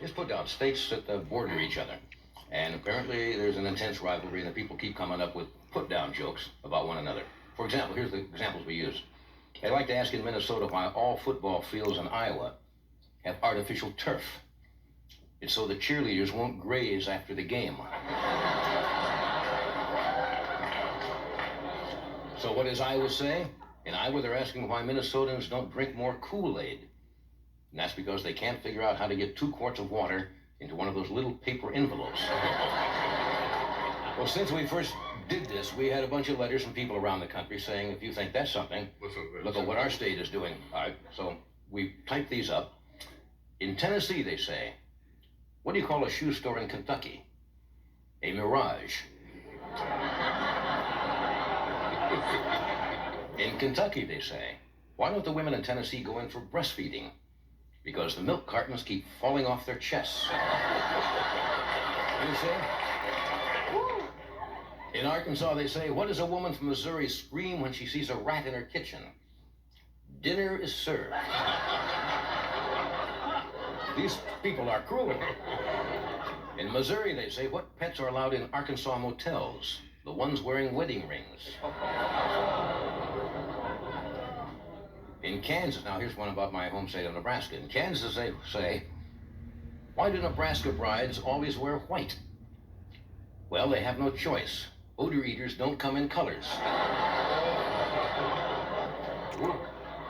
Just put down states that border each other. And apparently there's an intense rivalry, and the people keep coming up with put-down jokes about one another. For example, here's the examples we use. They like to ask in Minnesota why all football fields in Iowa have artificial turf. It's so the cheerleaders won't graze after the game. So what does Iowa say? In Iowa, they're asking why Minnesotans don't drink more Kool-Aid. And that's because they can't figure out how to get 2 quarts of water into one of those little paper envelopes. Well, since we first did this, we had a bunch of letters from people around the country saying, if you think that's something, look at what our state is doing. All right, so we typed these up. In Tennessee, they say, what do you call a shoe store in Kentucky? A mirage. In Kentucky, they say, why don't the women in Tennessee go in for breastfeeding? Because the milk cartons keep falling off their chests. You see? In Arkansas, they say, what does a woman from Missouri scream when she sees a rat in her kitchen? Dinner is served. These people are cruel. In Missouri, they say, what pets are allowed in Arkansas motels? The ones wearing wedding rings. In Kansas, now here's one about my home state of Nebraska. In Kansas, they say, why do Nebraska brides always wear white? Well, they have no choice. Odor eaters don't come in colors.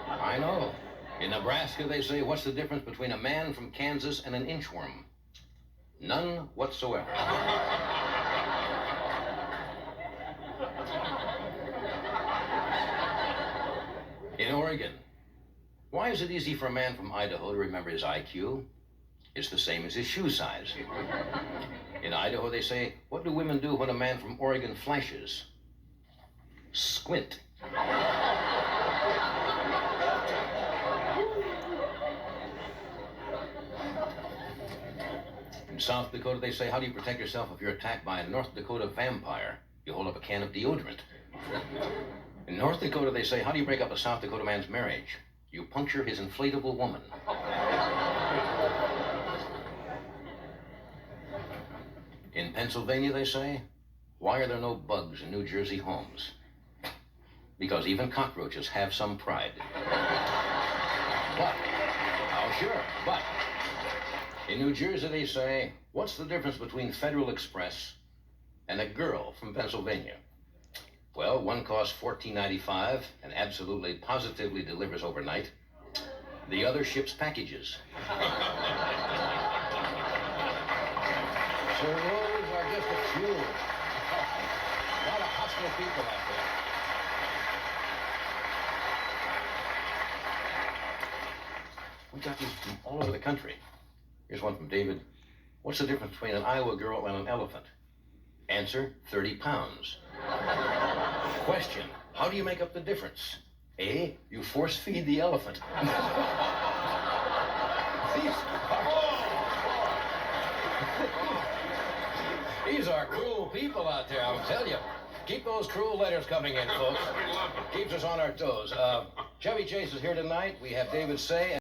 I know. In Nebraska, they say, what's the difference between a man from Kansas and an inchworm? None whatsoever. In Oregon, why is it easy for a man from Idaho to remember his IQ? It's the same as his shoe size. In Idaho, they say, what do women do when a man from Oregon flashes? Squint. In South Dakota, they say, how do you protect yourself if you're attacked by a North Dakota vampire? You hold up a can of deodorant. In North Dakota, they say, how do you break up a South Dakota man's marriage? You puncture his inflatable woman. In Pennsylvania, they say, why are there no bugs in New Jersey homes? Because even cockroaches have some pride. But, oh sure, but, in New Jersey, they say, what's the difference between Federal Express and a girl from Pennsylvania? Well, one costs $14.95 and absolutely positively delivers overnight. The other ships packages. So those are just a few. A lot of hostile people out there. We got these from all over the country. Here's one from David. What's the difference between an Iowa girl and an elephant? Answer, 30 pounds. Question, how do you make up the difference? A, you force feed the elephant. These are cruel people out there, I'll tell you. Keep those cruel letters coming in, folks. Keeps us on our toes. Chevy Chase is here tonight. We have David Say.